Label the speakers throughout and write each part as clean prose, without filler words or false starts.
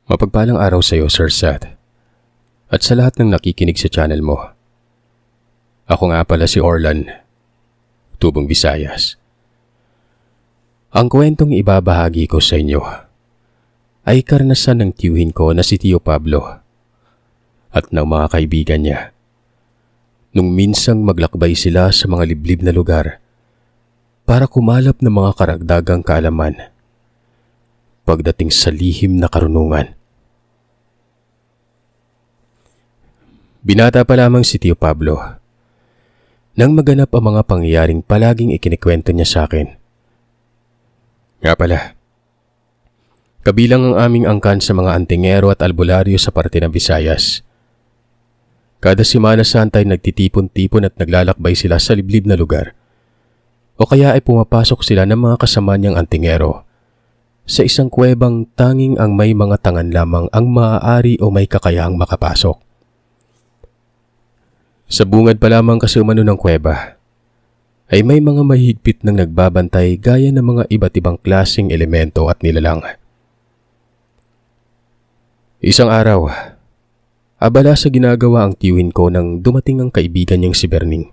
Speaker 1: Mapagpalang araw sa iyo, Sir Seth, at sa lahat ng nakikinig sa channel mo. Ako nga pala si Orlan, Tubong Visayas. Ang kwentong ibabahagi ko sa inyo ay karanasan ng tiyuhin ko na si Tio Pablo at ng mga kaibigan niya nung minsang maglakbay sila sa mga liblib na lugar para kumalap ng mga karagdagang kaalaman pagdating sa lihim na karunungan. Binata pa lamang si Tio Pablo nang maganap ang mga pangyayaring palaging ikinikwento niya sa akin. Nga pala, kabilang ang aming angkan sa mga antingero at albularyo sa parte ng Visayas. Kada Semana Santa ay nagtitipon-tipon at naglalakbay sila sa liblib na lugar o kaya ay pumapasok sila ng mga kasama niyang antingero sa isang kuwebang tanging ang may mga tangan lamang ang maaari o may kakayahang makapasok. Sa bungad pa lamang kasi umano ng kuweba ay may mga mahigpit ng nagbabantay gaya ng mga iba't ibang klaseng elemento at nilalang. Isang araw, abala sa ginagawa ang tiyuhin ko nang dumating ang kaibigan niyang si Berning.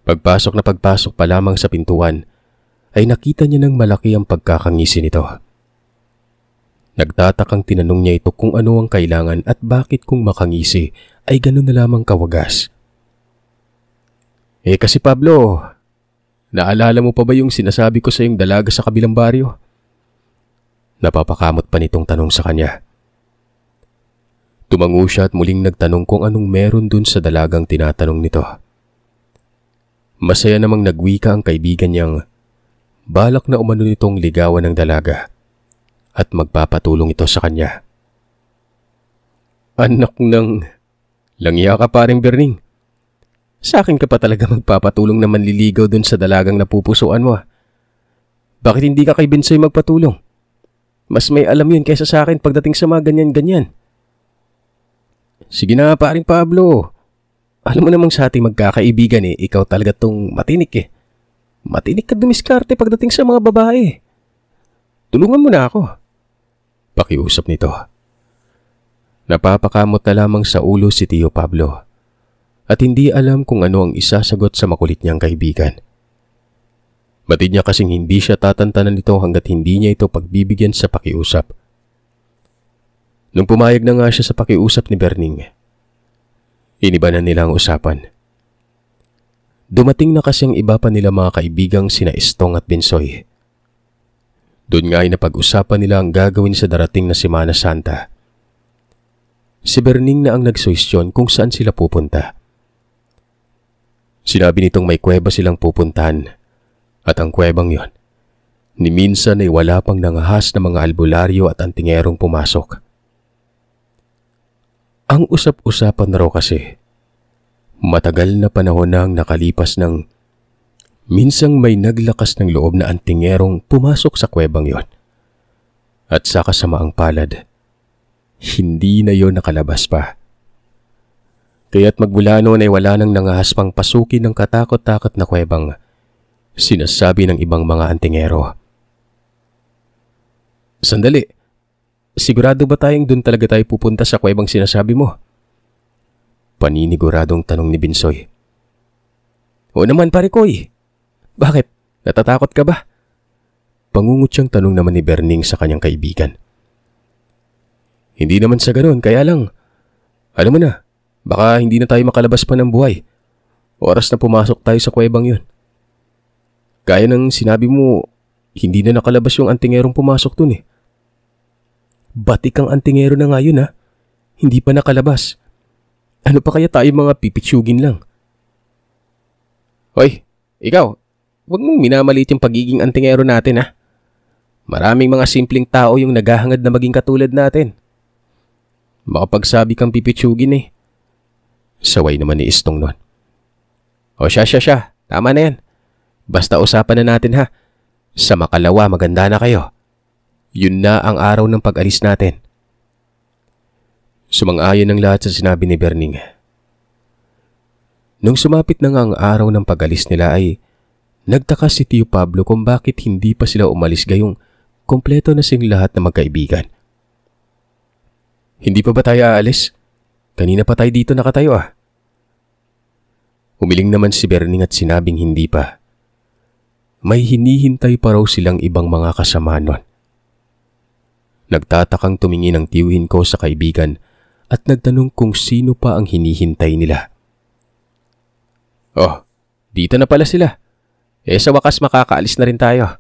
Speaker 1: Pagpasok pa lamang sa pintuan ay nakita niya ng malaki ang pagkakangisi nito. Nagtatakang tinanong niya ito kung ano ang kailangan at bakit kung makangisi ay ganun na lamang kawagas. Kasi Pablo, naalala mo pa ba yung sinasabi ko sa iyong dalaga sa kabilang baryo? Napapakamot pa nitong tanong sa kanya. Tumango siya at muling nagtanong kung anong meron dun sa dalagang tinatanong nito. Masaya namang nagwika ang kaibigan niyang balak na umano nitong ligawan ng dalaga at magpapatulong ito sa kanya. Anak ng langya ka paring Berning. Sa akin ka pa talaga magpapatulong na manliligaw dun sa dalagang napupusuan mo. Bakit hindi ka kay Binsoy magpatulong? Mas may alam yun kaysa sa akin pagdating sa mga ganyan-ganyan. Sige na paring Pablo. Alam mo namang sa ating magkakaibigan ikaw talaga tong matinik Matinik ka dumiskarte pagdating sa mga babae. Tulungan mo na ako. Pakiusap nito. Napapakamot na lamang sa ulo si Tio Pablo at hindi alam kung ano ang isasagot sa makulit niyang kaibigan. Batid niya kasing hindi siya tatantanan nito hanggat hindi niya ito pagbibigyan sa pakiusap. Nung pumayag na nga siya sa pakiusap ni Berning, iniba na nila ang usapan. Dumating na kasi ang iba pa nila mga kaibigang sina Estong at Binsoy. Doon nga ay napag-usapan nila ang gagawin sa darating na Semana Santa. Si Berning na ang nagsuhestyon kung saan sila pupunta. Sinabi nitong may kuweba silang pupuntahan at ang kuwebang yon, ni minsan ay wala pang nangahas na mga albularyo at antingerong pumasok. Ang usap-usapan na raw kasi, matagal na panahon nang nakalipas ng minsang may naglakas ng loob na antingerong pumasok sa kuwebang yon. At sa kasamaang palad, hindi na yon nakalabas pa. Kaya't magmula noon ay wala nang nangahas pang pasukin ng katakot-takot na kuwebang sinasabi ng ibang mga antingero. Sandali, sigurado ba tayong doon talaga tayo pupunta sa kuwebang sinasabi mo? Paniniguradong tanong ni Binsoy. Oo naman pare Koy. Bakit? Natatakot ka ba? Pangungot siyang tanong naman ni Berning sa kanyang kaibigan. Hindi naman sa ganoon, kaya lang, alam mo na, baka hindi na tayo makalabas pa ng buhay. Oras na pumasok tayo sa kuwebang yun. Gaya ng sinabi mo, hindi na nakalabas yung antingerong pumasok dun Batik ang antingero na nga yun Hindi pa nakalabas. Ano pa kaya tayo mga pipitsugin lang? Hoy, ikaw, huwag mong minamalit yung pagiging antingero natin Maraming mga simpleng tao yung naghahangad na maging katulad natin. Makapagsabi kang pipitsugin Saway naman ni Istong nun. O siya. Tama na yan. Basta usapan na natin Sa makalawa maganda na kayo. Yun na ang araw ng pag-alis natin. Sumang-ayon ang lahat sa sinabi ni Berning. Nung sumapit na nga ang araw ng pag-alis nila ay nagtaka si Tio Pablo kung bakit hindi pa sila umalis gayong kumpleto na sing lahat na magkaibigan. Hindi pa ba tayo aalis? Kanina pa tayo dito nakatayo ah. Umiling naman si Berning at sinabing hindi pa. May hinihintay pa raw silang ibang mga kasama nun. Nagtatakang tumingin ang tiyuhin ko sa kaibigan at nagtanong kung sino pa ang hinihintay nila. Oh, dito na pala sila. Sa wakas makakaalis na rin tayo.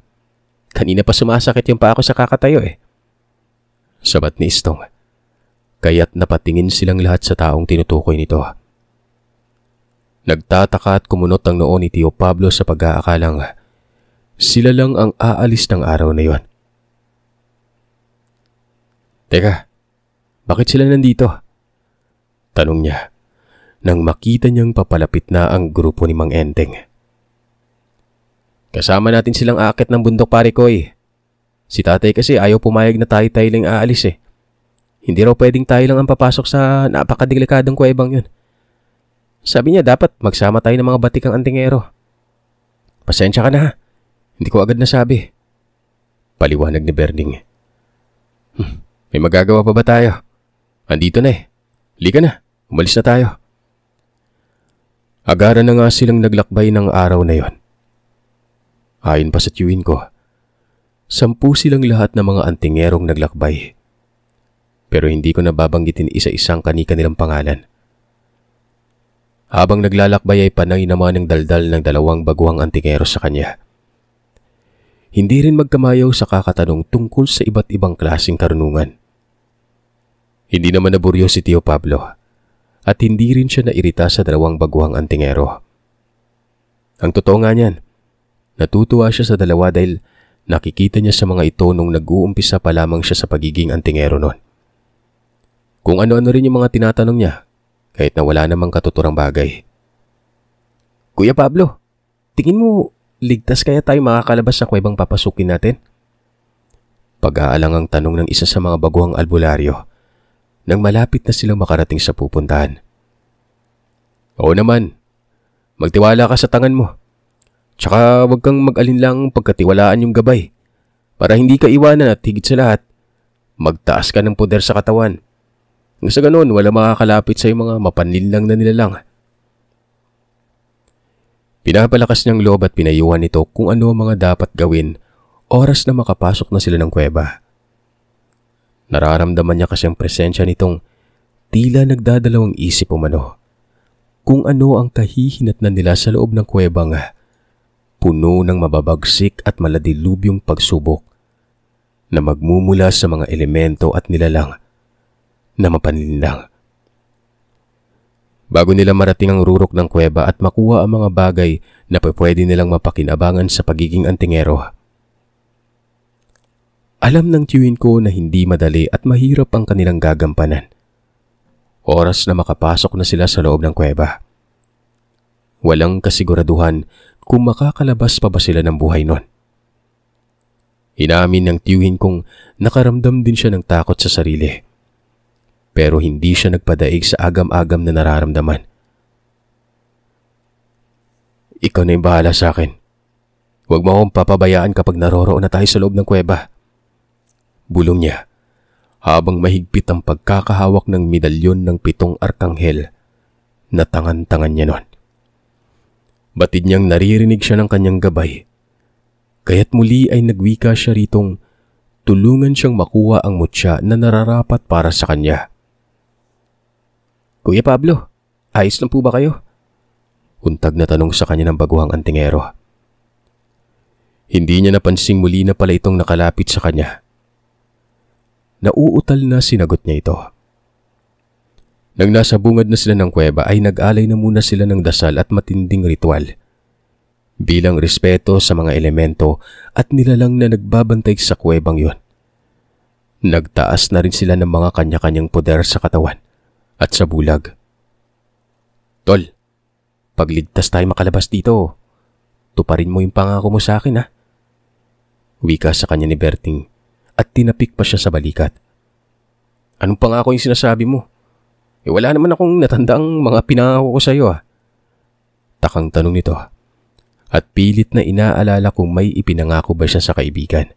Speaker 1: Kanina pa sumasakit yung paa ko sa kakatayo eh. Sabat ni Istong. Kaya't napatingin silang lahat sa taong tinutukoy nito. Nagtataka at kumunot ang noo ni Tio Pablo sa pag-aakalang sila lang ang aalis ng araw na yon. Teka, bakit sila nandito? Tanong niya nang makita niyang papalapit na ang grupo ni Mang Enteng. Kasama natin silang aakyat ng bundok pare ko eh. Si tatay kasi ayaw pumayag na tayo lang aalis eh. Hindi raw pwedeng tayo lang ang papasok sa napakadelikadong kuwebang yun. Sabi niya dapat magsama tayo ng mga batikang antingero. Pasensya ka na ha. Hindi ko agad nasabi. Paliwanag ni Berning. May magagawa pa ba tayo? Andito na eh. Halika na. Umalis na tayo. Agaran na nga silang naglakbay ng araw na yon. Ayon pa sa tiyuhin ko, 10 silang lahat ng mga antingerong naglakbay. Pero hindi ko nababanggitin isa-isang kani-kanilang pangalan. Habang naglalakbay ay panay naman ang daldal ng 2 baguhang antingero sa kanya. Hindi rin magkamayaw sa kakatanong tungkol sa iba't ibang klaseng karunungan. Hindi naman naburyo si Tio Pablo at hindi rin siya nairita sa 2 baguhang antingero. Ang totoo nga niyan, natutuwa siya sa 2 dahil nakikita niya sa mga ito nung nag-uumpisa pa lamang siya sa pagiging antingero noon. Kung ano-ano rin yung mga tinatanong niya kahit na wala namang katuturang bagay. Kuya Pablo, tingin mo ligtas kaya tayo makakalabas sa kuwebang papasukin natin? Pag-aalang ang tanong ng isa sa mga baguhang albularyo nang malapit na silang makarating sa pupuntahan. Oo naman, magtiwala ka sa tangan mo. Tsaka huwag kang mag-alinlang pagkatiwalaan yung gabay para hindi ka iwanan at higit sa lahat, magtaas ka ng poder sa katawan. Nang sa ganun, wala makakalapit sa mga mapanlinlang na nilalang. Pinapalakas niyang loob at pinayuhan nito kung ano ang mga dapat gawin oras na makapasok na sila ng kuweba. Nararamdaman niya kasi ang presensya nitong tila nagdadalawang isip umano kung ano ang kahihinatnan nila sa loob ng kuwebang puno ng mababagsik at maladilubyong pagsubok na magmumula sa mga elemento at nilalang na mapanlinlang. Bago nila marating ang rurok ng kuweba at makuha ang mga bagay na pwede nilang mapakinabangan sa pagiging antingero. Alam ng tiyuhin ko na hindi madali at mahirap ang kanilang gagampanan. Oras na makapasok na sila sa loob ng kuweba. Walang kasiguraduhan kung makakalabas pa ba sila ng buhay nun. Inamin ng tiyuhin kong nakaramdam din siya ng takot sa sarili. Pero hindi siya nagpadaig sa agam-agam na nararamdaman. Ikaw na yung bahala sa akin. Huwag mo akong papabayaan kapag naroroon na tayo sa loob ng kuweba. Bulong niya habang mahigpit ang pagkakahawak ng medalyon ng 7 arkanghel na tangan-tangan niya nun. Batid niyang naririnig siya ng kanyang gabay, kaya't muli ay nagwika siya ritong tulungan siyang makuha ang mutya na nararapat para sa kanya. Kuya Pablo, ayos lang po ba kayo? Untag na tanong sa kanya ng baguhang antingero. Hindi niya napansing muli na pala itong nakalapit sa kanya. Nauutal na sinagot niya ito. Nang nasa bungad na sila ng kuweba ay nag-alay na muna sila ng dasal at matinding ritual. Bilang respeto sa mga elemento at nilalang na nagbabantay sa kuwebang yon. Nagtaas na rin sila ng mga kanya-kanyang poder sa katawan at sa bulag. Tol, pagligtas tayo makalabas dito, tuparin mo yung pangako mo sa akin ha. Wika sa kanya ni Berting at tinapik pa siya sa balikat. Anong pangako yung sinasabi mo? Wala naman akong natandaang mga pinangako ko sa iyo ha. Takang tanong nito at pilit na inaalala kung may ipinangako ba siya sa kaibigan.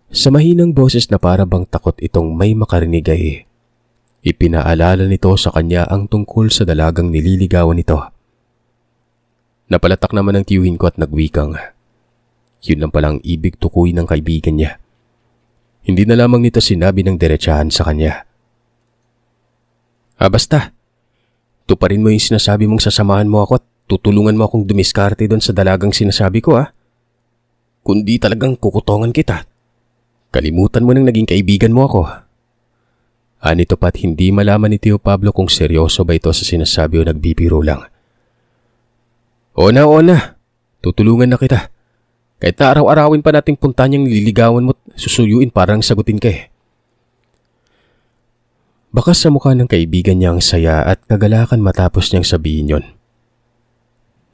Speaker 1: Sa mahinang boses na para bang takot itong may makarinig ay ipinaalala nito sa kanya ang tungkol sa dalagang nililigawan nito. Napalatak naman ang tiyuhin ko at nagwikang, yun lang palang ibig tukuy ng kaibigan niya. Hindi na lamang nito sinabi ng diretsahan sa kanya. Basta, tuparin mo yung sinasabi mong sasamahan mo ako at tutulungan mo akong dumiskarte doon sa dalagang sinasabi ko Kundi talagang kukutongan kita. Kalimutan mo nang naging kaibigan mo ako. Anito pa't hindi malaman ni Tio Pablo kung seryoso ba ito sa sinasabi o nagbibiro lang. O na, tutulungan na kita. Kahit na araw-arawin pa nating puntahan yung liligawan mo't susuyuin parang sagutin ka Bakas sa mukha ng kaibigan niya ang saya at kagalakan matapos niyang sabihin yon.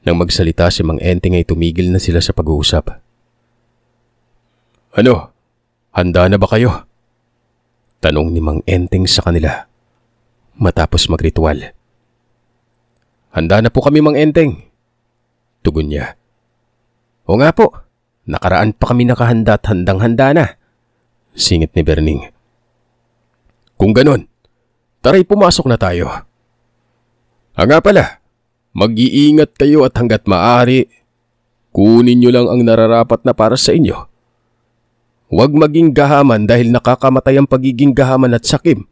Speaker 1: Nang magsalita si Mang Enteng ay tumigil na sila sa pag-uusap. Ano? Handa na ba kayo? Tanong ni Mang Enteng sa kanila matapos magritual. Handa na po kami, Mang Enteng. Tugon niya. O nga po, nakaraan pa kami nakahanda at handang-handa na. Singit ni Berning. Kung ganon, taray pumasok na tayo. Nga pala, mag-iingat kayo at hanggat maaari, kunin nyo lang ang nararapat na para sa inyo. Huwag maging gahaman dahil nakakamatay ang pagiging gahaman at sakim.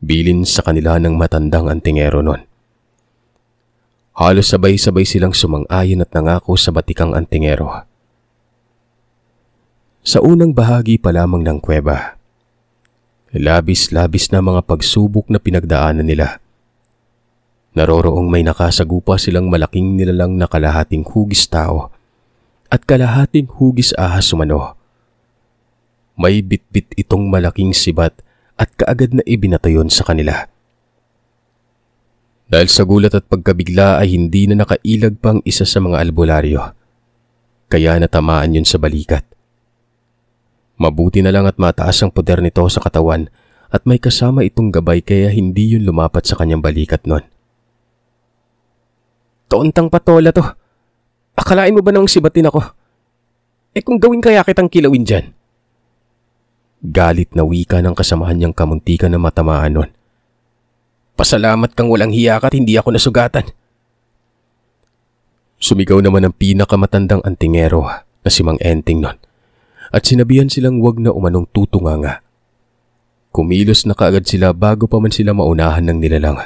Speaker 1: Bilin sa kanila ng matandang antingero nun. Halos sabay-sabay silang sumang-ayon at nangako sa batikang antingero. Sa unang bahagi pa lamang ng kuweba, labis-labis na mga pagsubok na pinagdaanan nila. Naroroong may nakasagupa silang malaking nilalang na kalahating hugis tao at kalahating hugis ahas umano. May bitbit itong malaking sibat at kaagad na ibinatayon sa kanila. Dahil sa gulat at pagkabigla ay hindi na nakailag pang isa sa mga albularyo, kaya natamaan yun sa balikat. Mabuti na lang at mataas ang poder nito sa katawan at may kasama itong gabay kaya hindi yun lumapat sa kanyang balikat nun. Toontang patola to. Akalain mo ba nang sibatin ako? Kung gawin kaya kitang kilawin dyan? Galit na wika ng kasamahan niyang kamuntikan na matamaan nun. Pasalamat kang walang hiya ka at hindi ako nasugatan. Sumigaw naman ang pinakamatandang antingero na si Mang Enteng nun at sinabihan silang wag na umanong tutunganga. Kumilos na kaagad sila bago pa man sila maunahan ng nilalang.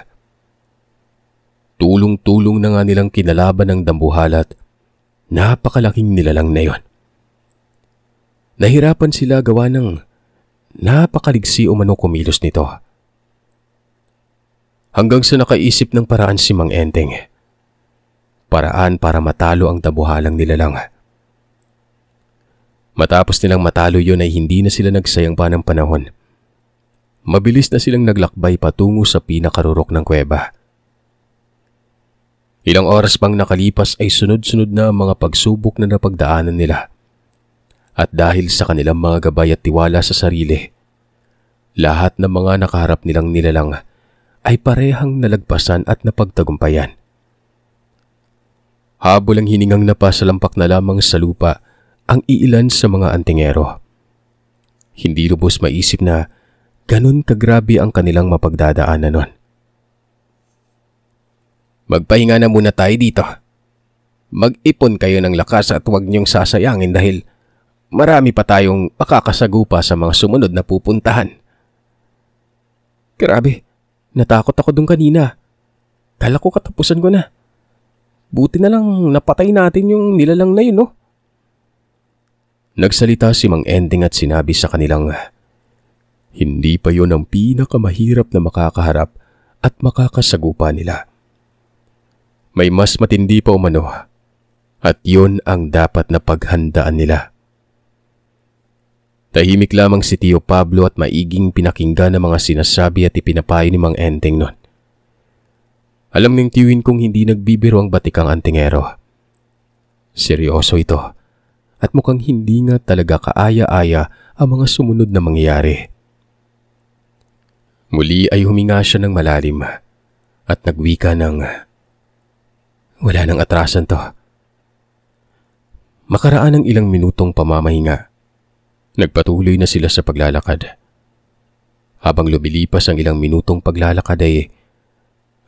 Speaker 1: Tulong-tulong na nga nilang kinalaban ng dambuhala at napakalaking nilalang na yon. Nahirapan sila gawa ng napakaligsi umano kumilos nito. Hanggang sa nakaisip ng paraan si Mang Enteng. Paraan para matalo ang dabuhalang nilalang. Matapos nilang matalo yon ay hindi na sila nagsayang pa ng panahon. Mabilis na silang naglakbay patungo sa pinakarurok ng kuweba. Ilang oras pang nakalipas ay sunod-sunod na ang mga pagsubok na napagdaanan nila. At dahil sa kanilang mga gabay at tiwala sa sarili, lahat ng mga nakaharap nilang nilalang ay parehang nalagpasan at napagtagumpayan. Habol ang hiningang napasalampak na lamang sa lupa ang iilan sa mga antingero. Hindi lubos maisip na ganun kagrabe ang kanilang mapagdadaanan nun. Magpahinga na muna tayo dito. Mag-ipon kayo ng lakas at huwag niyong sasayangin dahil marami pa tayong makakasagupa sa mga sumunod na pupuntahan. Grabe, natakot ako dun kanina. Kala ko katapusan ko na. Buti na lang napatay natin yung nilalang na yun, no? Nagsalita si Mang Enteng at sinabi sa kanilang, hindi pa yun ang pinakamahirap na makakaharap at makakasagupa nila. May mas matindi pa umano at yun ang dapat na paghandaan nila. Tahimik lamang si Tio Pablo at maiging pinakinggan ang mga sinasabi at ipinapayo ni Mang Enteng nun. Alam ng tiyuhin kong hindi nagbibiro ang batikang antingero. Seryoso ito at mukhang hindi nga talaga kaaya-aya ang mga sumunod na mangyayari. Muli ay huminga siya ng malalim at nagwika ng, wala nang atrasan to. Makaraan ng ilang minutong pamamahinga, Nagpatuloy na sila sa paglalakad. Habang lumilipas ang ilang minutong paglalakad ay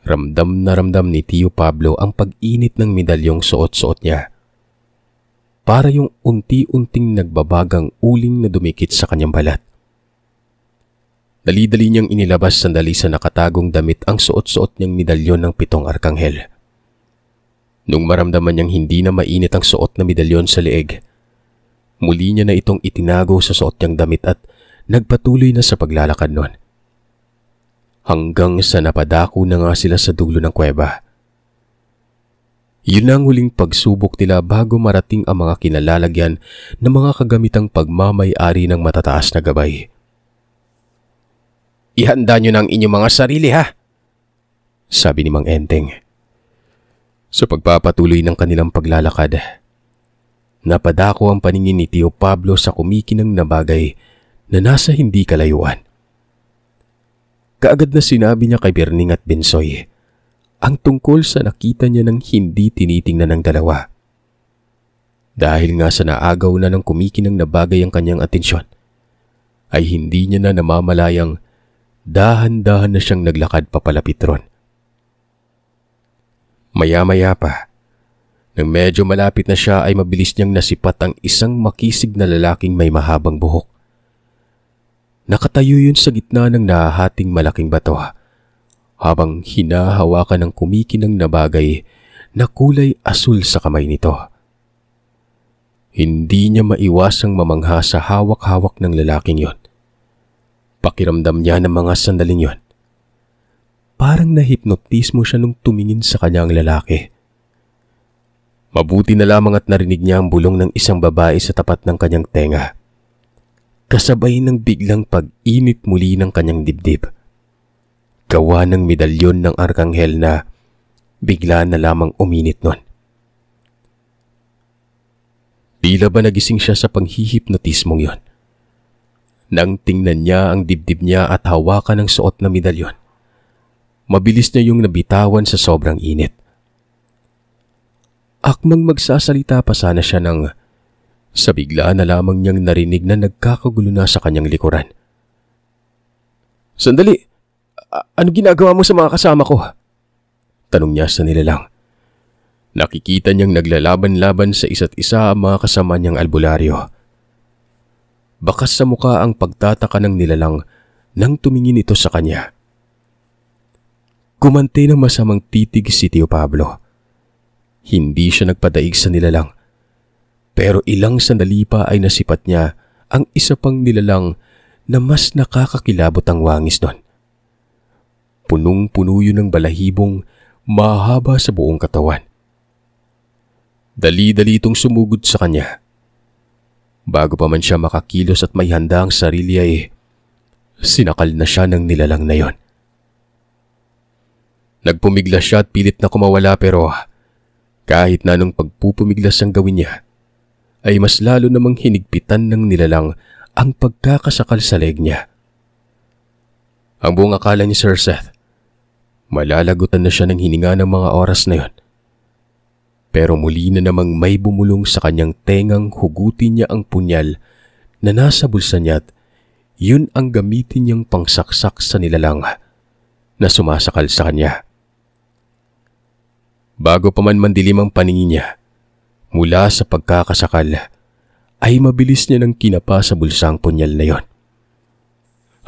Speaker 1: ramdam na ramdam ni Tio Pablo ang pag-init ng medalyong suot-suot niya. Para yung unti-unting nagbabagang uling na dumikit sa kanyang balat. Dali-dali niyang inilabas sandali sa nakatagong damit ang suot-suot niyang medalyon ng 7 arkanghel. Nung maramdaman niyang hindi na mainit ang suot na medalyon sa leeg, muli niya na itong itinago sa suot niyang damit at nagpatuloy na sa paglalakad nun. Hanggang sa napadako na nga sila sa dulo ng kuweba. Yun ang huling pagsubok nila bago marating ang mga kinalalagyan ng mga kagamitang pagmamay-ari ng matataas na gabay. "Ihanda nyo ng inyong mga sarili, ha?" sabi ni Mang Enteng. Sa pagpapatuloy ng kanilang paglalakad, napadako ang paningin ni Tio Pablo sa kumikinang na bagay na nasa hindi kalayuan. Kaagad na sinabi niya kay Berning at Bensoy ang tungkol sa nakita niya ng hindi tinitingnan ng dalawa. Dahil nga sa naagaw na ng kumikinang na bagay ang kanyang atensyon, ay hindi niya na namamalayang dahan-dahan na siyang naglakad papalapit ron. Maya-maya pa, nang medyo malapit na siya ay mabilis niyang nasipat ang isang makisig na lalaking may mahabang buhok. Nakatayo yun sa gitna ng nahahating malaking bato habang hinahawakan ng kumikinang na bagay na kulay asul sa kamay nito. Hindi niya maiwasang mamangha sa hawak-hawak ng lalaking yon. Pakiramdam niya ng mga sandaling yon. Parang nahipnotismo siya nung tumingin sa kanyang lalaki. Mabuti na lamang at narinig niya ang bulong ng isang babae sa tapat ng kanyang tenga. Kasabay ng biglang pag-init muli ng kanyang dibdib. Gawa ng medalyon ng arkanghel na bigla na lamang uminit nun. Tila ba nagising siya sa panghihipnotismong yon? Nang tingnan niya ang dibdib niya at hawakan ng suot na medalyon, mabilis niya yung nabitawan sa sobrang init. Akmang magsasalita pa sana siya nang sa bigla na lamang niyang narinig na nagkakagulo na sa kanyang likuran. "Sandali! Ano ginagawa mo sa mga kasama ko?" tanong niya sa nilalang. Nakikita niyang naglalaban-laban sa isa't isa ang mga kasama niyang albularyo. Bakas sa muka ang pagtataka ng nilalang nang tumingin ito sa kanya. Kumante ng masamang titig si Tio Pablo. Hindi siya nagpadaig sa nilalang. Pero ilang sandali pa ay nasipat niya ang isa pang nilalang na mas nakakakilabot ang wangis doon. Punong-puno yun ng balahibong mahaba sa buong katawan. Dali-dali itong sumugod sa kanya. Bago pa man siya makakilos at may handa ang sarili ay sinakal na siya ng nilalang na yon. Nagpumiglas siya at pilit na kumawala pero kahit na nung pagpupumiglas ang gawin niya, ay mas lalo namang hinigpitan ng nilalang ang pagkakasakal sa leeg niya. Ang buong akala ni Sir Seth, malalagutan na siya ng hininga ng mga oras na yon. Pero muli na namang may bumulong sa kanyang tengang hugutin niya ang punyal na nasa bulsa niya at yun ang gamitin niyang pangsaksak sa nilalang na sumasakal sa kanya. Bago pa man mandilim ang paningin niya, mula sa pagkakasakal, ay mabilis niya nang kinapa sa bulsa ang punyal na yon.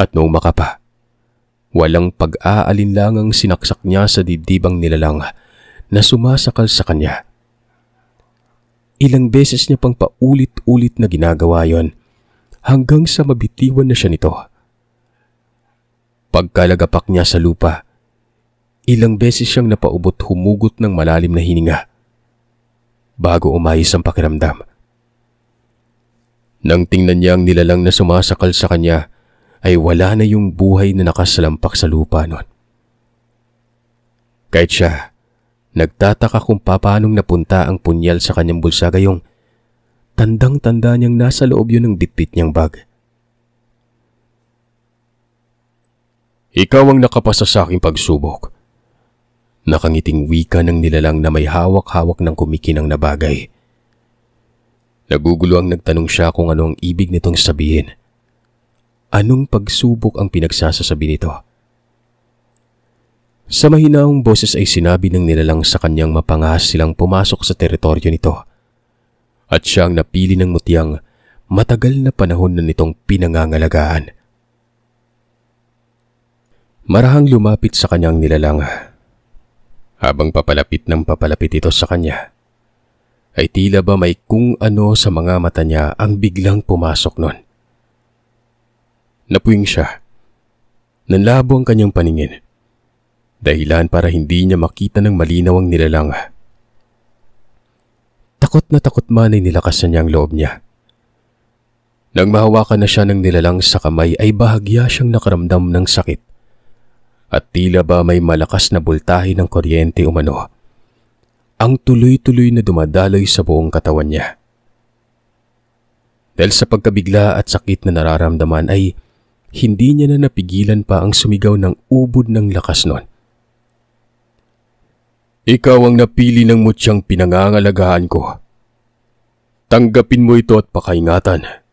Speaker 1: At noong makapa, walang pag-aalinlangang sinaksak niya sa dibdibang nilalang na sumasakal sa kanya. Ilang beses niya pang paulit-ulit na ginagawa yon hanggang sa mabitiwan na siya nito. Pagkalagapak niya sa lupa, ilang beses siyang napaubot humugot ng malalim na hininga bago umayos ang pakiramdam. Nang tingnan niya ang nilalang na sumasakal sa kanya, ay wala na yung buhay na nakasalampak sa lupa noon. Kahit siya, nagtataka kung paanong napunta ang punyal sa kanyang bulsa gayong tandang-tanda niyang nasa loob yun ng bitbit niyang bag. "Ikaw ang nakapasa sa aking pagsubok." Nakangiting wika ng nilalang na may hawak-hawak ng kumikinang na bagay. Nagugulo ang nagtanong siya kung ano ang ibig nitong sabihin. Anong pagsubok ang pinagsasasabi nito? Sa mahinaong boses ay sinabi ng nilalang sa kanyang mapangahas silang pumasok sa teritoryo nito. At siya ang napili ng mutiyang matagal na panahon na nitong pinangangalagaan. Marahang lumapit sa kanyang nilalang. Habang papalapit ito sa kanya, ay tila ba may kung ano sa mga mata niya ang biglang pumasok nun. Napuwing siya. Nanlabo ang kanyang paningin. Dahilan para hindi niya makita ng malinaw ang nilalang. Takot na takot man ay nilakasan niya ang loob niya. Nang mahawakan na siya ng nilalang sa kamay ay bahagya siyang nakaramdam ng sakit. At tila ba may malakas na bultahe ng kuryente umano. Ang tuloy-tuloy na dumadaloy sa buong katawan niya. Dahil sa pagkabigla at sakit na nararamdaman ay hindi niya na napigilan pa ang sumigaw ng ubod ng lakas nun. Ikaw ang napili ng mutyang pinangangalagahan ko. Tanggapin mo ito at pakaingatan.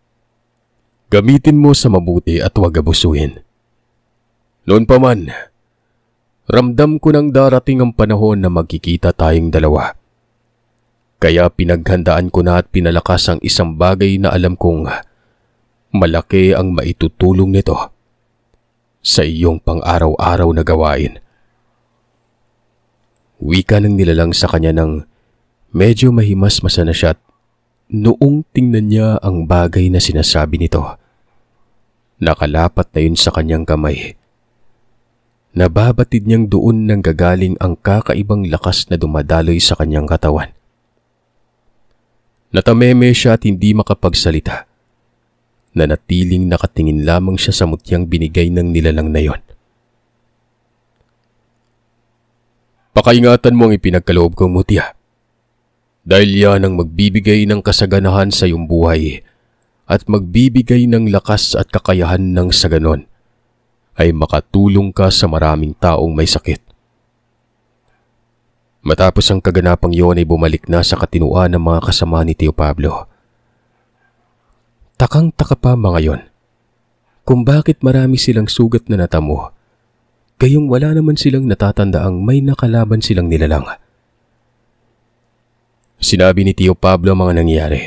Speaker 1: Gamitin mo sa mabuti at huwag abusuhin. Noon pa man, ramdam ko nang darating ang panahon na magkikita tayong dalawa. Kaya pinaghandaan ko na at pinalakas ang isang bagay na alam kong malaki ang maitutulong nito sa iyong pang-araw-araw na gawain. Wika ng nilalang sa kanya nang medyo mahimasmasa na siya at noong tingnan niya ang bagay na sinasabi nito. Nakalapat na yun sa kanyang kamay. Nababatid niyang doon nang gagaling ang kakaibang lakas na dumadaloy sa kanyang katawan. Natameme siya at hindi makapagsalita. Nanatiling nakatingin lamang siya sa mutyang binigay ng nilalang na yon. Pakaingatan mo ang ipinagkaloob kong mutya. Dahil yan ang magbibigay ng kasaganahan sa iyong buhay at magbibigay ng lakas at kakayahan ng sa ganon ay makatulong ka sa maraming taong may sakit. Matapos ang kaganapang iyon ay bumalik na sa katinuan ng mga kasama ni Tio Pablo. Takang-taka pa mga yon kung bakit marami silang sugat na natamo, gayong wala naman silang natatandaang may nakalaban silang nilalang. Sinabi ni Tio Pablo ang mga nangyari.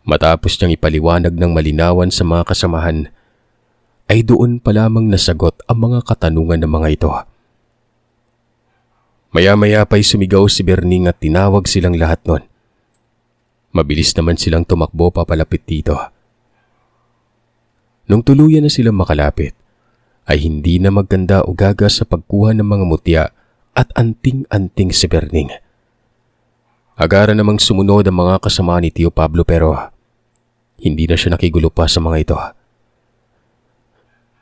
Speaker 1: Matapos niyang ipaliwanag ng malinawan sa mga kasamahan, ay doon pa lamang nasagot ang mga katanungan ng mga ito. Maya-maya pa'y sumigaw si Berning at tinawag silang lahat nun. Mabilis naman silang tumakbo papalapit dito. Nung tuluyan na silang makalapit, ay hindi na maganda o gaga sa pagkuha ng mga mutya at anting-anting si Berning. Agara namang sumunod ang mga kasama ni Tio Pablo pero hindi na siya nakigulo pa sa mga ito.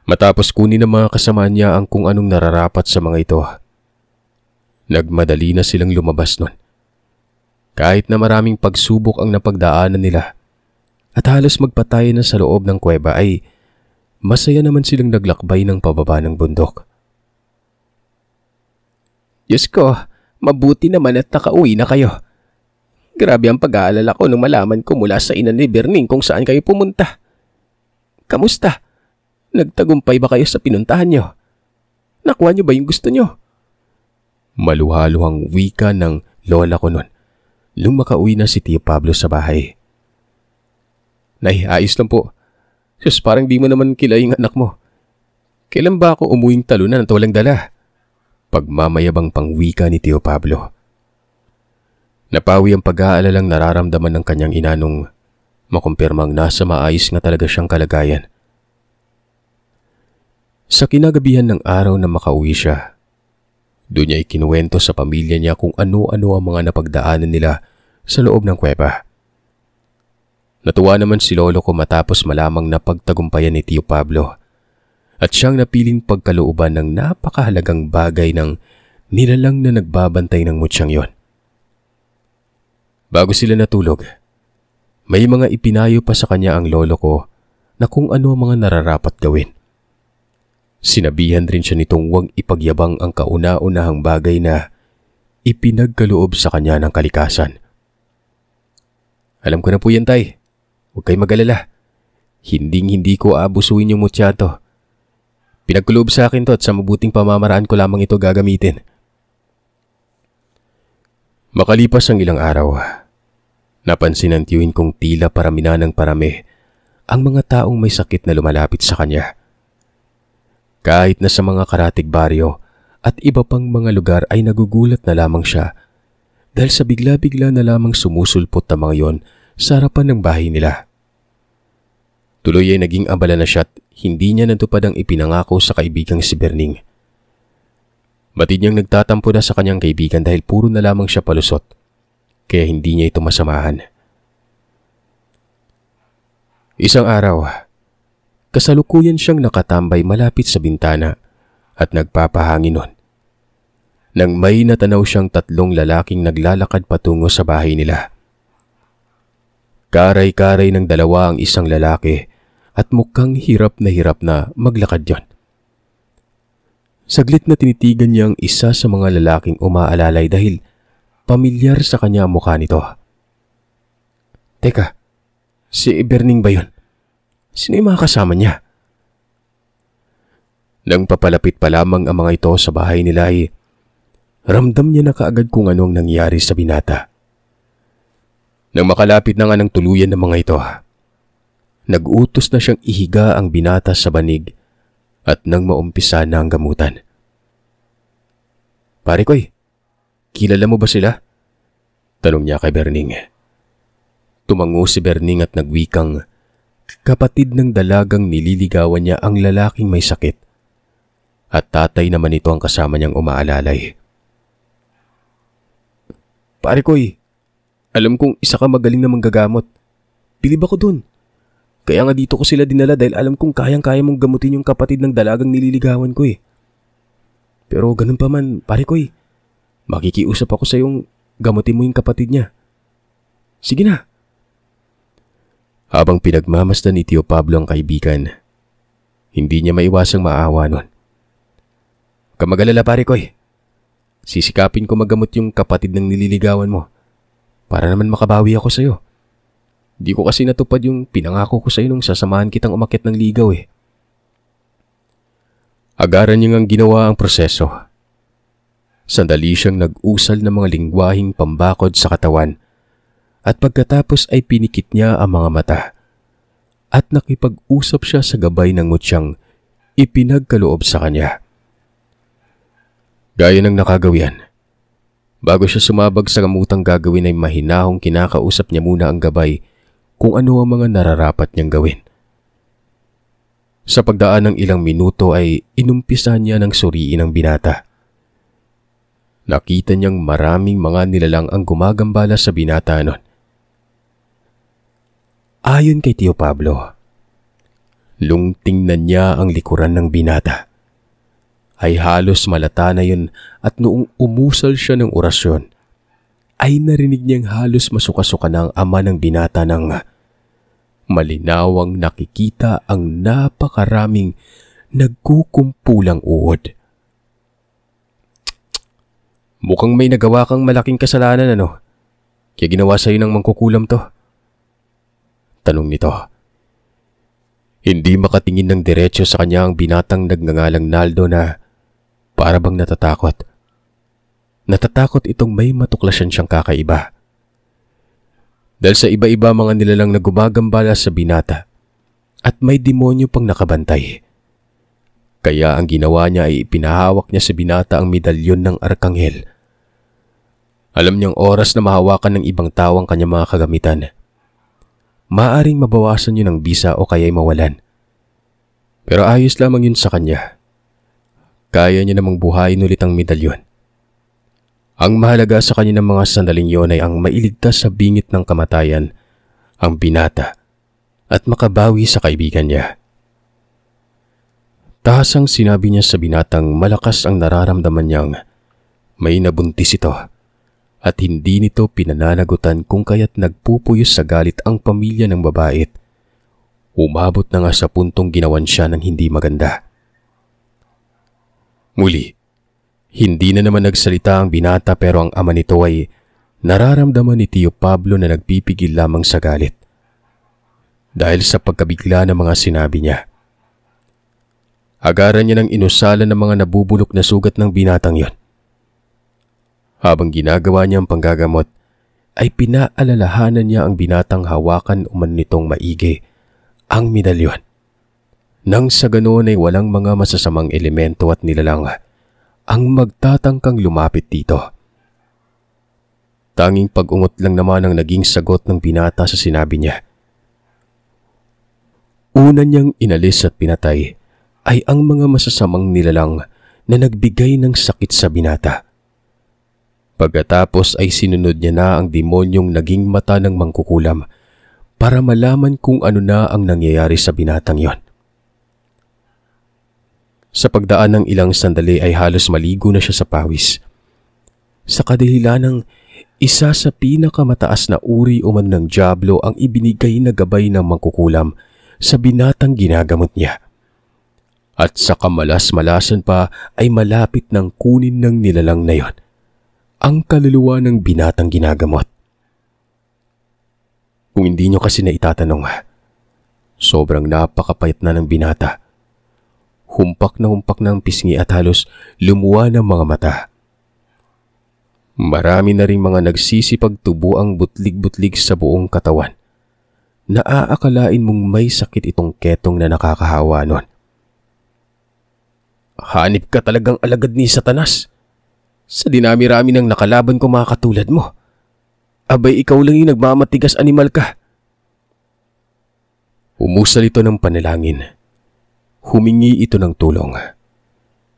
Speaker 1: Matapos kunin ng mga kasama niya ang kung anong nararapat sa mga ito, nagmadali na silang lumabas nun. Kahit na maraming pagsubok ang napagdaanan nila at halos magpatay na sa loob ng kuweba ay masaya naman silang naglakbay ng pababa ng bundok. Diyos ko, mabuti naman at nakauwi na kayo. Grabe ang pag-aalala ko nung malaman ko mula sa ina ni Berning kung saan kayo pumunta. Kamusta? Nagtagumpay ba kayo sa pinuntahan nyo? Nakuha nyo ba yung gusto nyo? Maluhaluhang wika ng lola ko nun nung makauwi na si Tio Pablo sa bahay. Nay, ayos lang po. Sus, parang di mo naman kilala yung anak mo. Kailan ba ako umuwing talunan at walang dala? Pagmamayabang pangwika ni Tio Pablo. Napawi ang pag-aalalang nararamdaman ng kanyang ina nung makumpirmang nasa maayos nga talaga siyang kalagayan. Sa kinagabihan ng araw na makauwi siya, doon niya ikinuwento sa pamilya niya kung ano-ano ang mga napagdaanan nila sa loob ng kuweba. Natuwa naman si lolo ko matapos malamang na pagtagumpayan ni Tio Pablo at siyang napiling pagkalooban ng napakahalagang bagay ng nilalang na nagbabantay ng mutyang yon. Bago sila natulog, may mga ipinayo pa sa kanya ang lolo ko na kung ano ang mga nararapat gawin. Sinabihan rin siya nitong huwag ipagyabang ang kauna-unahang bagay na ipinagkaloob sa kanya ng kalikasan. Alam ko na po yan, tay. Huwag kayo mag-alala. Hindi ko aabusuin yung mutya to. Pinagkulob sa akin to at sa mabuting pamamaraan ko lamang ito gagamitin. Makalipas ang ilang araw, napansin ng tiyuhin kong tila paramina ng parami ang mga taong may sakit na lumalapit sa kanya. Kahit na sa mga karatig baryo at iba pang mga lugar ay nagugulat na lamang siya dahil sa bigla-bigla na lamang sumusulpot na mga yon sa harapan ng bahay nila. Tuloy ay naging abala na siya at hindi niya natupad ang ipinangako sa kaibigang si Berning. Batid niyang nagtatampo na sa kanyang kaibigan dahil puro na lamang siya palusot, kaya hindi niya ito masamahan. Isang araw, kasalukuyan siyang nakatambay malapit sa bintana at nagpapahangin nun, nang may natanaw siyang 3 lalaking naglalakad patungo sa bahay nila. Karay-karay ng dalawa ang isang lalaki at mukhang hirap na maglakad yon. Saglit na tinitigan niya ang isa sa mga lalaking umaalalay dahil pamilyar sa kanya ang mukha nito. Teka, si Berning ba yun? Sino yung mga kasama niya? Nang papalapit pa lamang ang mga ito sa bahay nila ay ramdam niya na kaagad kung anong nangyari sa binata. Nang makalapit na nga ng tuluyan ng mga ito, nag-utos na siyang ihiga ang binata sa banig at nang maumpisa na ang gamutan. Pare koy, kilala mo ba sila? Tanong niya kay Berning. Tumango si Berning at nagwikang kapatid ng dalagang nililigawan niya ang lalaking may sakit at tatay naman ito ang kasama niyang umaalalay. Pare koy, alam kong isa ka magaling na manggagamot. Bilib ako dun. Kaya nga dito ko sila dinala dahil alam kong kayang-kaya mong gamutin yung kapatid ng dalagang nililigawan ko eh. Pero ganun pa man, pare ko eh. Makikiusap ako sa yung gamutin mo yung kapatid niya. Sige na. Habang pinagmamasdan ni Tio Pablo ang kaibigan, hindi niya maiwasang maawa nun. Kamagalala pare ko eh. Sisikapin ko magamot yung kapatid ng nililigawan mo para naman makabawi ako sa'yo. Di ko kasi natupad yung pinangako ko sa'yo nung sasamahan kitang umakyat ng ligaw eh. Agaran niya ngang ginawa ang proseso. Sandali siyang nag-usal ng mga lingwahing pambakod sa katawan at pagkatapos ay pinikit niya ang mga mata at nakipag-usap siya sa gabay ng mutyang ipinagkaloob sa kanya. Gaya ng nakagawian, bago siya sumabag sa gamutang gagawin ay mahinahong kinakausap niya muna ang gabay kung ano ang mga nararapat niyang gawin. Sa pagdaan ng ilang minuto ay inumpisahan niya ng suriin ang binata. Nakita niyang maraming mga nilalang ang gumagambala sa binata nun. Ayon kay Tio Pablo, lungtingnan niya ang likuran ng binata. Ay halos malata na yun at noong umusal siya ng orasyon, ay narinig niyang halos masuka-suka na ang ama ng binata ng malinawang nakikita ang napakaraming nagkukumpulang uod. Mukhang may nagawa kang malaking kasalanan ano? Kaya ginawa sa'yo ng mangkukulam to? Tanong nito. Hindi makatingin ng diretso sa kanya ang binatang nagngangalang Naldo na para bang natatakot. Natatakot itong may matuklasan siyang kakaiba. Dahil sa iba-iba mga nilalang na gumagambala sa binata at may demonyo pang nakabantay. Kaya ang ginawa niya ay ipinahawak niya sa binata ang medalyon ng Arkanghel. Alam niyang oras na mahawakan ng ibang tao ang kanyang mga kagamitan. Maaring mabawasan yun ng bisa o kaya'y mawalan. Pero ayos lamang yun sa kanya. Kaya niya namang buhayin ulit ang medalyon. Ang mahalaga sa kanya ng mga sandaling yon ay ang mailigtas sa bingit ng kamatayan, ang binata, at makabawi sa kaibigan niya. Tahasang sinabi niya sa binatang malakas ang nararamdaman niyang may nabuntis ito at hindi nito pinananagutan kung kaya't nagpupuyos sa galit ang pamilya ng babae. Umabot na nga sa puntong ginawan siya ng hindi maganda. Muli, hindi na naman nagsalita ang binata pero ang ama nito ay Nararamdaman ni Tio Pablo na nagpipigil lamang sa galit dahil sa pagkabigla ng mga sinabi niya. Agaran niya ng inusalan ng mga nabubulok na sugat ng binatang yon. Habang ginagawa niya ang panggagamot, ay pinaalalahanan niya ang binatang hawakan umano nitong maigi ang medalyon. Nang sa ganoon ay walang mga masasamang elemento at nilalang ang magtatangkang lumapit dito. Tanging pag-ungot lang naman ang naging sagot ng binata sa sinabi niya. Una niyang inalis at pinatay ay ang mga masasamang nilalang na nagbigay ng sakit sa binata. Pagkatapos ay sinunod niya na ang demonyong naging mata ng mangkukulam para malaman kung ano na ang nangyayari sa binatang yon. Sa pagdaan ng ilang sandali ay halos maligo na siya sa pawis. Sa kadahilan ng isa sa pinakamataas na uri uman ng dyablo ang ibinigay na gabay ng mangkukulam sa binatang ginagamot niya. At sa kamalas-malasan pa ay malapit ng kunin ng nilalang na yon ang kaluluwa ng binatang ginagamot. Kung hindi nyo kasi na itatanong, sobrang napakapayat na ng binata. Humpak na ang pisngi at halos lumuwa ng mga mata. Marami na ring mga nagsisipagtubo ang butlig-butlig sa buong katawan. Naaakalain mong may sakit itong ketong na nakakahawa nun. Hanip ka talagang alagad ni Satanas. Sa dinami-rami ng nakalaban ko mga katulad mo. Abay ikaw lang yung nagmamatigas animal ka. Umusal ito ng panalangin. Humingi ito ng tulong.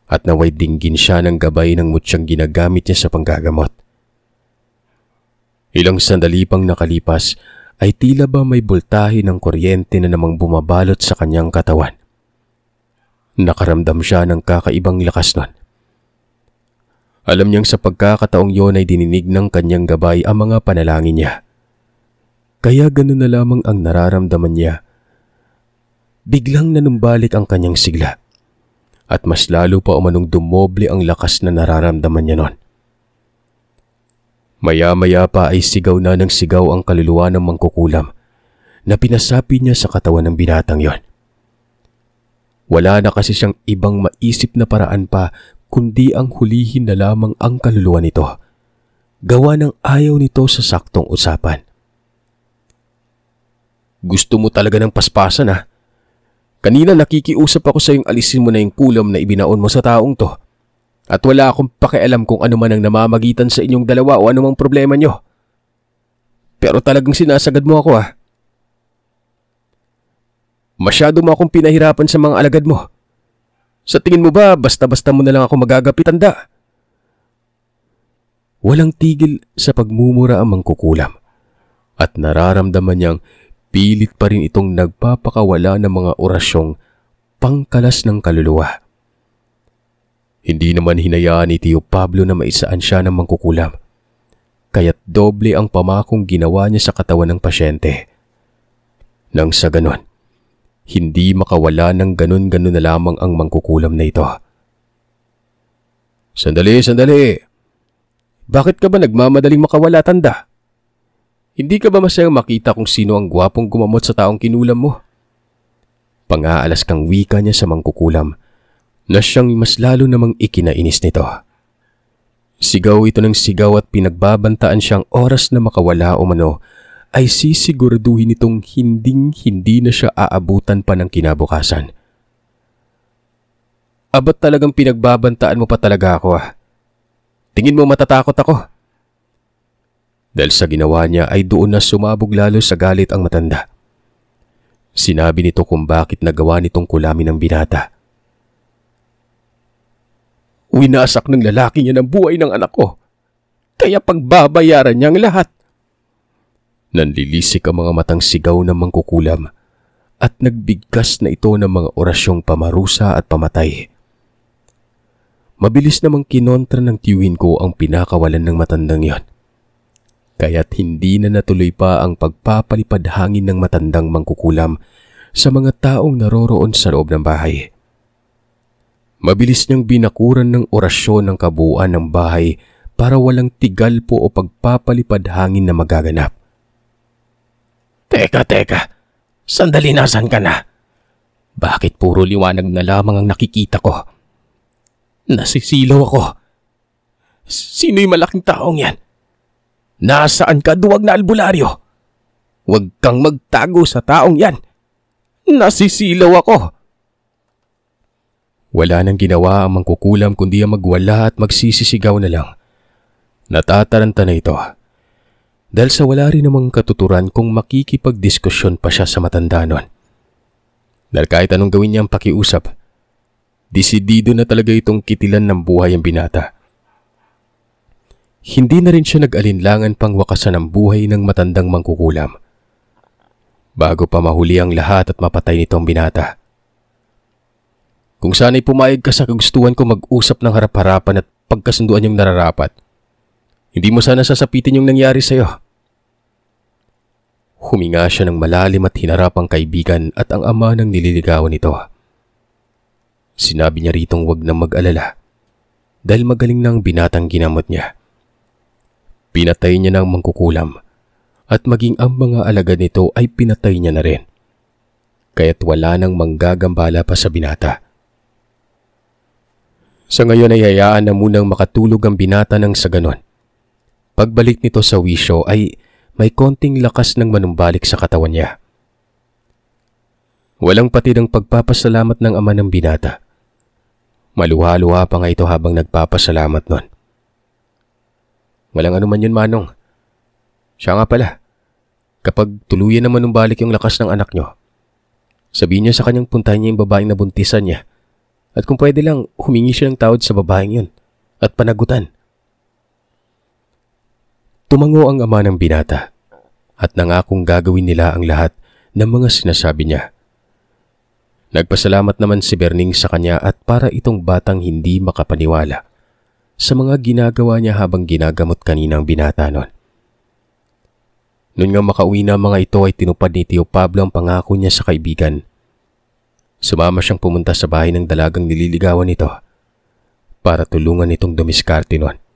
Speaker 1: At naway dinggin siya ng gabay ng mutsyang ginagamit niya sa panggagamot. Ilang sandali pang nakalipas ay tila ba may bultahe ng kuryente na namang bumabalot sa kanyang katawan. Nakaramdam siya ng kakaibang lakas nun. Alam niyang sa pagkakataong yon ay dininig ng kanyang gabay ang mga panalangin niya. Kaya ganun na lamang ang nararamdaman niya. Biglang nanumbalik ang kanyang sigla. At mas lalo pa umanong dumoble ang lakas na nararamdaman niya nun. Maya-maya pa ay sigaw na ng sigaw ang kaluluwa ng mangkukulam na pinasapi niya sa katawan ng binatang yon. Wala na kasi siyang ibang maisip na paraan pa kundi ang hulihin na lamang ang kaluluwa nito. Gawa ng ayaw nito sa saktong usapan. Gusto mo talaga ng paspasan ha? Kanina nakikiusap ako sa iyong alisin mo na yung kulam na ibinaon mo sa taong to. At wala akong pakialam kung ano man ang namamagitan sa inyong dalawa o anumang problema nyo. Pero talagang sinasagad mo ako ha. Masyado mo akong pinahirapan sa mga alagad mo. Sa tingin mo ba basta-basta mo na lang ako magagapit tanda? Walang tigil sa pagmumura ang mangkukulam. At nararamdaman niyang pilit pa rin itong nagpapakawala ng mga orasyong pangkalas ng kaluluwa. Hindi naman hinayaan ni Tio Pablo na maisaan siya ng mangkukulam. Kaya't doble ang pamakong ginawa niya sa katawan ng pasyente. Nang sa ganon, hindi makawala ng ganun-ganun na lamang ang mangkukulam na ito. Sandali! Bakit ka ba nagmamadaling makawala tanda? Hindi ka ba masayang makita kung sino ang gwapong gumamot sa taong kinulam mo? Pang-aalas kang wika niya sa mangkukulam na siyang mas lalo namang ikinainis nito. Sigaw ito ng sigaw at pinagbabantaan siyang oras na makawala o mano ay sisiguraduhin itong hindi na siya aabutan pa ng kinabukasan. Abat talagang pinagbabantaan mo pa talaga ako ah. Tingin mo matatakot ako? Dahil sa ginawa niya ay doon na sumabog lalo sa galit ang matanda. Sinabi nito kung bakit nagawa nitong kulamin ng binata. Winasak ng lalaki niya ng buhay ng anak ko. Kaya pagbabayaran niya ang lahat. Nanlilisik ang mga matang sigaw ng mangkukulam at nagbigkas na ito ng mga orasyong pamarusa at pamatay. Mabilis namang kinontra ng tiyuhin ko ang pinakawalan ng matandang yon. Kaya't hindi na natuloy pa ang pagpapalipad hangin ng matandang mangkukulam sa mga taong naroroon sa loob ng bahay. Mabilis niyang binakuran ng orasyon ng kabuuan ng bahay para walang tigal po o pagpapalipad hangin na magaganap.
Speaker 2: Teka. Sandali, nasan ka na? Bakit puro liwanag na lamang ang nakikita ko? Nasisilaw ako. Sino yung malaking taong yan? Nasaan ka, duwag na albularyo? Huwag kang magtago sa taong yan. Nasisilaw ako.
Speaker 1: Wala nang ginawa ang mangkukulam kundi ang magwala at magsisisigaw na lang. Natataranta na ito. Dahil sa wala rin namang katuturan kung makikipagdiskusyon pa siya sa matanda nun. Dahil kahit anong gawin niyang pakiusap, desidido na talaga itong kitilan ng buhay ang binata. Hindi na rin siya nag-alinlangan pang wakasan ang buhay ng matandang mangkukulam. Bago pa mahuli ang lahat at mapatay nitong binata. Kung sana'y pumayag ka sa kagustuhan ko mag-usap ng harap-harapan at pagkasunduan yung nararapat, hindi mo sana sasapitin yung nangyari sa'yo. Huminga siya ng malalim at hinarap ang kaibigan at ang ama ng nililigawan nito. Sinabi niya ritong wag na mag-alala dahil magaling ng binatang ginamot niya. Pinatay niya ng mangkukulam at maging ang mga alagad nito ay pinatay niya na rin. Kaya't wala nang manggagambala pa sa binata. Sa ngayon ay hayaan na munang makatulog ang binata nang sa ganon. Pagbalik nito sa wisyo ay may konting lakas ng manumbalik sa katawan niya. Walang patid ang pagpapasalamat ng ama ng binata. Maluha-luha pa nga ito habang nagpapasalamat nun. Walang anuman yun, Manong. Siya nga pala, kapag tuluyan na manumbalik yung lakas ng anak nyo, sabihin niyo sa kanyang puntahan niya yung babaeng nabuntisan niya at kung pwede lang humingi siya ng tawad sa babaeng yun at panagutan. Tumango ang ama ng binata at nangakong gagawin nila ang lahat ng mga sinasabi niya. Nagpasalamat naman si Berning sa kanya at para itong batang hindi makapaniwala sa mga ginagawa niya habang ginagamot kanina ang binata nun. Noon nga makauwi na mga ito ay tinupad ni Tio Pablo ang pangako niya sa kaibigan. Sumama siyang pumunta sa bahay ng dalagang nililigawan nito para tulungan itong dumiskarte nun.